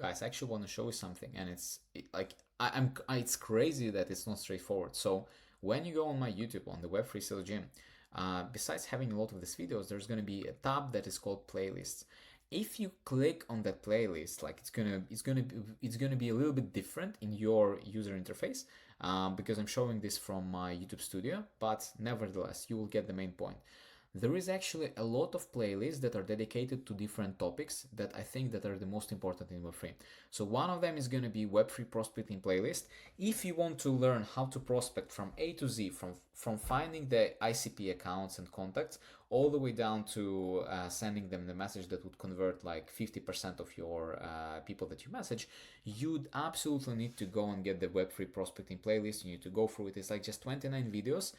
guys, I actually want to show you something, and it's crazy that it's not straightforward. So when you go on my YouTube on the Web3 Sales Gym, besides having a lot of these videos, there's going to be a tab that is called playlists. If you click on that playlist, like it's gonna be a little bit different in your user interface, because I'm showing this from my YouTube studio, but nevertheless, you will get the main point. There is actually a lot of playlists that are dedicated to different topics that I think that are the most important in Web3. So one of them is going to be Web3 prospecting playlist. If you want to learn how to prospect from A to Z, from finding the ICP accounts and contacts all the way down to sending them the message that would convert like 50% of your people that you message, you'd absolutely need to go and get the Web3 prospecting playlist. You need to go through it. It's like just 29 videos.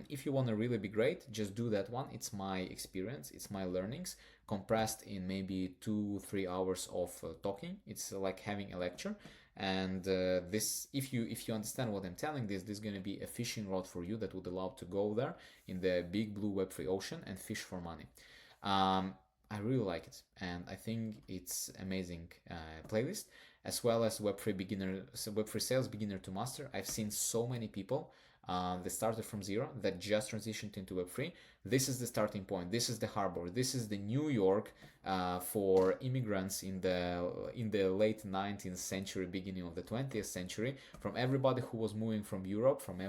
If you want to really be great, just do that one. It's my experience, it's my learnings compressed in maybe 2-3 hours of talking. It's like having a lecture. And this, if you understand what I'm telling, this is going to be a fishing rod for you that would allow to go there in the big blue Web3 ocean and fish for money. I really like it, and I think it's amazing playlist, as well as Web3 sales beginner to master. I've seen so many people that started from zero, that just transitioned into Web3. This is the starting point. This is the harbor. This is the New York for immigrants in the late 19th century, beginning of the 20th century. From everybody who was moving from Europe, from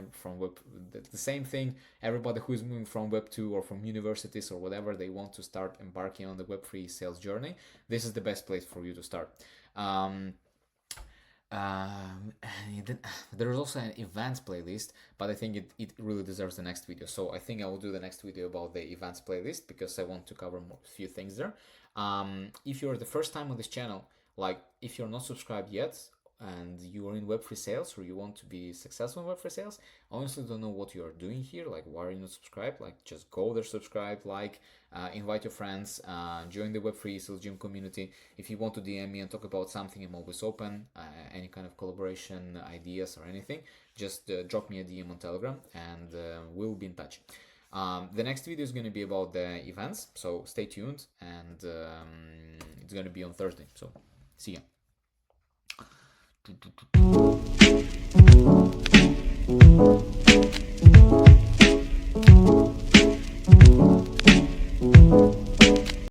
the same thing. Everybody who is moving from Web2 or from universities or whatever, they want to start embarking on the Web3 sales journey. This is the best place for you to start. There is also an events playlist, but I think it really deserves the next video. So I think I will do the next video about the events playlist, because I want to cover a few things there. If you're the first time on this channel, like if you're not subscribed yet and you are in Web3 sales, or you want to be successful in Web3 sales, I honestly don't know what you are doing here. Like, why are you not subscribed? Like, just go there, subscribe, like, invite your friends, join the Web3 Sales Gym community. If you want to DM me and talk about something, I'm always open. Any kind of collaboration ideas or anything, just drop me a DM on Telegram, and we'll be in touch. The next video is going to be about the events, so stay tuned, and it's going to be on Thursday. So see ya.